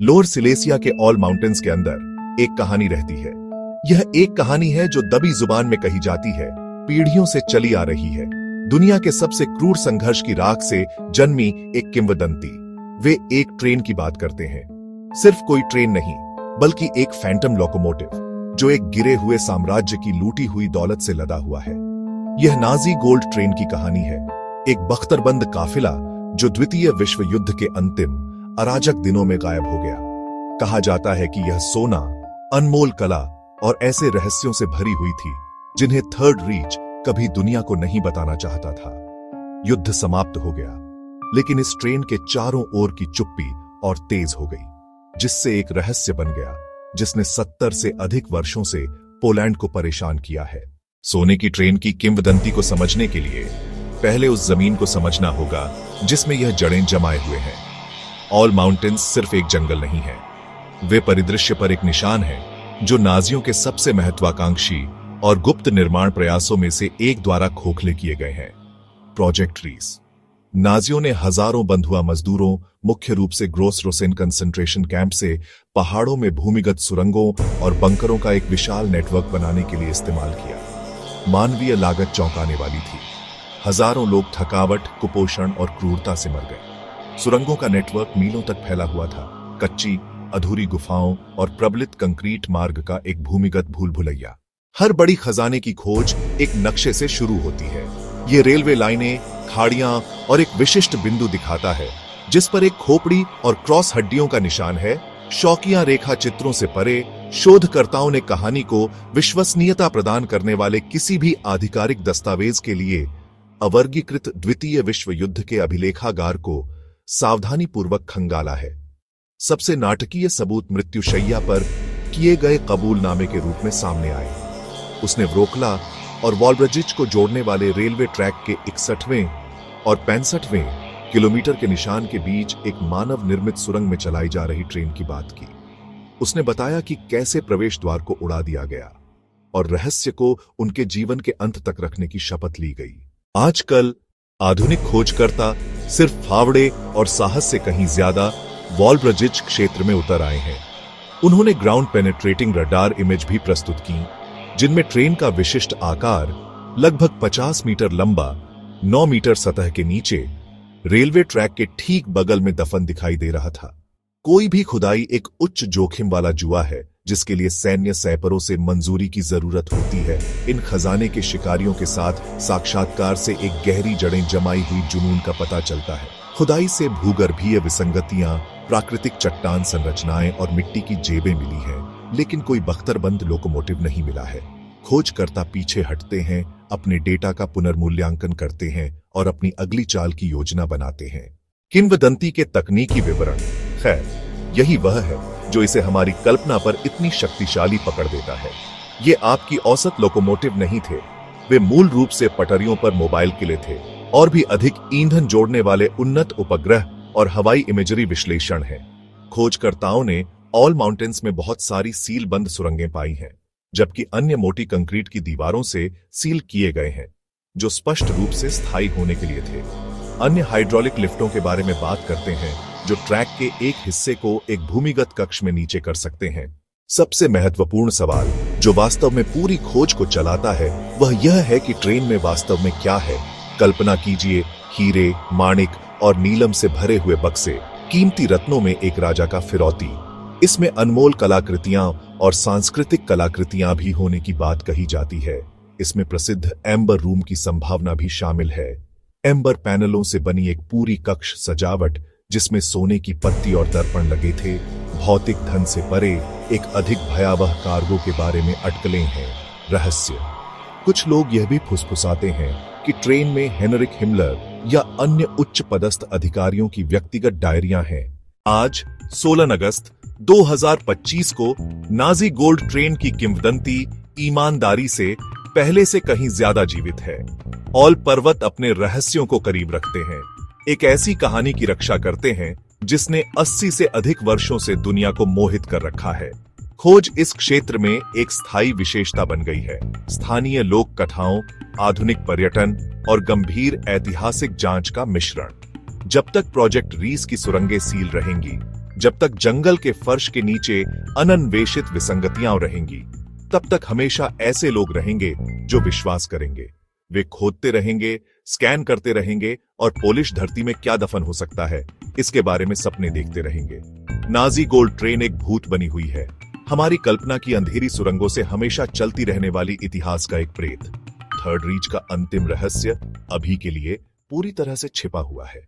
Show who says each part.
Speaker 1: Lower Silesia के all mountains के अंदर एक कहानी रहती है। यह एक कहानी है जो दबी जुबान में कही जाती है, पीढ़ियों से चली आ रही है। दुनिया के सबसे क्रूर संघर्ष की राख से जन्मी एक किंवदंती। वे एक ट्रेन की बात करते हैं, सिर्फ कोई ट्रेन नहीं, बल्कि एक फैंटम लोकोमोटिव जो एक गिरे हुए साम्राज्य की लूटी हुई दौलत से लदा हुआ है। यह नाजी गोल्ड ट्रेन की कहानी है, एक बख्तरबंद काफिला जो द्वितीय विश्व युद्ध के अंतिम अराजक दिनों में गायब हो गया। कहा जाता है कि यह सोना, अनमोल कला और ऐसे रहस्यों से भरी हुई थी जिन्हें थर्ड रीच कभी दुनिया को नहीं बताना चाहता था। युद्ध समाप्त हो गया, लेकिन इस ट्रेन के चारों ओर की चुप्पी और तेज हो गई, जिससे एक रहस्य बन गया जिसने 70 से अधिक वर्षों से पोलैंड को परेशान किया है। सोने की ट्रेन की किंवदंती को समझने के लिए पहले उस जमीन को समझना होगा जिसमें यह जड़ें जमाए हुए हैं। ऑल माउंटेन्स सिर्फ एक जंगल नहीं है, वे परिदृश्य पर एक निशान है जो नाजियों के सबसे महत्वाकांक्षी और गुप्त निर्माण प्रयासों में से एक द्वारा खोखले किए गए हैं। प्रोजेक्ट रीस। नाजियों ने हजारों बंधुआ मजदूरों, मुख्य रूप से ग्रोस रोसेन कंसंट्रेशन कैंप से पहाड़ों में भूमिगत सुरंगों और बंकरों का एक विशाल नेटवर्क बनाने के लिए इस्तेमाल किया। मानवीय लागत चौंकाने वाली थी। हजारों लोग थकावट, कुपोषण और क्रूरता से मर गए। सुरंगों का नेटवर्क मीलों तक फैला हुआ था, कच्ची, अधूरी गुफाओं और प्रबलित कंक्रीट मार्ग का एक भूमिगत भूल भुलैया। हर बड़ी खजाने की खोज एक नक्शे से शुरू होती है। ये रेलवे लाइनें, खाड़ियां और एक विशिष्ट बिंदु दिखाता है जिस पर एक खोपड़ी और क्रॉस हड्डियों का निशान है। शौकिया रेखा चित्रों से परे, शोधकर्ताओं ने कहानी को विश्वसनीयता प्रदान करने वाले किसी भी आधिकारिक दस्तावेज के लिए अवर्गीकृत द्वितीय विश्व युद्ध के अभिलेखागार को सावधानीपूर्वक खंगाला है। सबसे नाटकीय सबूत मृत्युशैया पर किए गए कबूलनामे के रूप में सामने आए। उसने व्रोकला और वॉल्ब्रजिच को जोड़ने वाले रेलवे ट्रैक के 61वें और 65वें किलोमीटर के निशान के बीच एक मानव निर्मित सुरंग में चलाई जा रही ट्रेन की बात की। उसने बताया कि कैसे प्रवेश द्वार को उड़ा दिया गया और रहस्य को उनके जीवन के अंत तक रखने की शपथ ली गई। आजकल आधुनिक खोजकर्ता सिर्फ फावड़े और साहस से कहीं ज्यादा वॉल्ब्रजिच क्षेत्र में उतर आए हैं। उन्होंने ग्राउंड पेनेट्रेटिंग रडार इमेज भी प्रस्तुत की, जिनमें ट्रेन का विशिष्ट आकार लगभग 50 मीटर लंबा, 9 मीटर सतह के नीचे रेलवे ट्रैक के ठीक बगल में दफन दिखाई दे रहा था। कोई भी खुदाई एक उच्च जोखिम वाला जुआ है जिसके लिए सैन्य सैपरों से मंजूरी की जरूरत होती है। इन खजाने के शिकारियों के साथ साक्षात्कार से एक गहरी जड़ें जमाई हुई जुनून का पता चलता है। खुदाई से भूगर्भीय विसंगतियां, प्राकृतिक चट्टान संरचनाएं और मिट्टी की जेबें मिली हैं, लेकिन कोई बख्तरबंद लोकोमोटिव नहीं मिला है। खोजकर्ता पीछे हटते हैं, अपने डेटा का पुनर्मूल्यांकन करते हैं और अपनी अगली चाल की योजना बनाते हैं। किंवदंती के तकनीकी विवरण। खैर, यही वह है जो इसे हमारी कल्पना पर इतनी शक्तिशाली पकड़ देता है। ये आपकी औसत लोकोमोटिव नहीं थे, वे मूल रूप से पटरियों पर मोबाइल किले थे और भी अधिक ईंधन जोड़ने वाले उन्नत उपग्रह और हवाई इमेजरी विश्लेषण है। खोजकर्ताओं ने ऑल माउंटेन्स में बहुत सारी सील बंद सुरंगें पाई हैं, जबकि अन्य मोटी कंक्रीट की दीवारों से सील किए गए हैं जो स्पष्ट रूप से स्थायी होने के लिए थे। अन्य हाइड्रोलिक लिफ्टों के बारे में बात करते हैं जो ट्रैक के एक हिस्से को एक भूमिगत कक्ष में नीचे कर सकते हैं। सबसे महत्वपूर्ण सवाल जो वास्तव में पूरी खोज को चलाता है वह यह है कि ट्रेन में वास्तव में क्या है। कल्पना कीजिए, हीरे, माणिक और नीलम से भरे हुए बक्से, कीमती रत्नों में एक राजा का फिरौती। इसमें अनमोल कलाकृतियां और सांस्कृतिक कलाकृतियां भी होने की बात कही जाती है। इसमें प्रसिद्ध एम्बर रूम की संभावना भी शामिल है। एम्बर पैनलों से बनी एक पूरी कक्ष सजावट जिसमें सोने की पत्ती और दर्पण लगे थे। भौतिक धन से परे एक अधिक भयावह कार्गो के बारे में अटकलें हैं। रहस्य। कुछ लोग यह भी फुसफुसाते हैं कि ट्रेन में हेनरिक हिमलर या अन्य उच्च पदस्थ अधिकारियों की व्यक्तिगत डायरियां हैं। आज 16 अगस्त 2025 को नाजी गोल्ड ट्रेन की किंवदंती ईमानदारी से पहले से कहीं ज्यादा जीवित है। ऑल पर्वत अपने रहस्यों को करीब रखते हैं, एक ऐसी कहानी की रक्षा करते हैं जिसने 80 से अधिक वर्षों से दुनिया को मोहित कर रखा है। खोज इस क्षेत्र में एक स्थायी विशेषता बन गई है। स्थानीय लोक कथाओं, आधुनिक पर्यटन और गंभीर ऐतिहासिक जांच का मिश्रण। जब तक प्रोजेक्ट रीस की सुरंगें सील रहेंगी, जब तक जंगल के फर्श के नीचे अनन्वेषित विसंगतियां रहेंगी, तब तक हमेशा ऐसे लोग रहेंगे जो विश्वास करेंगे। वे खोदते रहेंगे, स्कैन करते रहेंगे और पोलिश धरती में क्या दफन हो सकता है, इसके बारे में सपने देखते रहेंगे। नाजी गोल्ड ट्रेन एक भूत बनी हुई है, हमारी कल्पना की अंधेरी सुरंगों से हमेशा चलती रहने वाली इतिहास का एक प्रेत। थर्ड रीच का अंतिम रहस्य अभी के लिए पूरी तरह से छिपा हुआ है।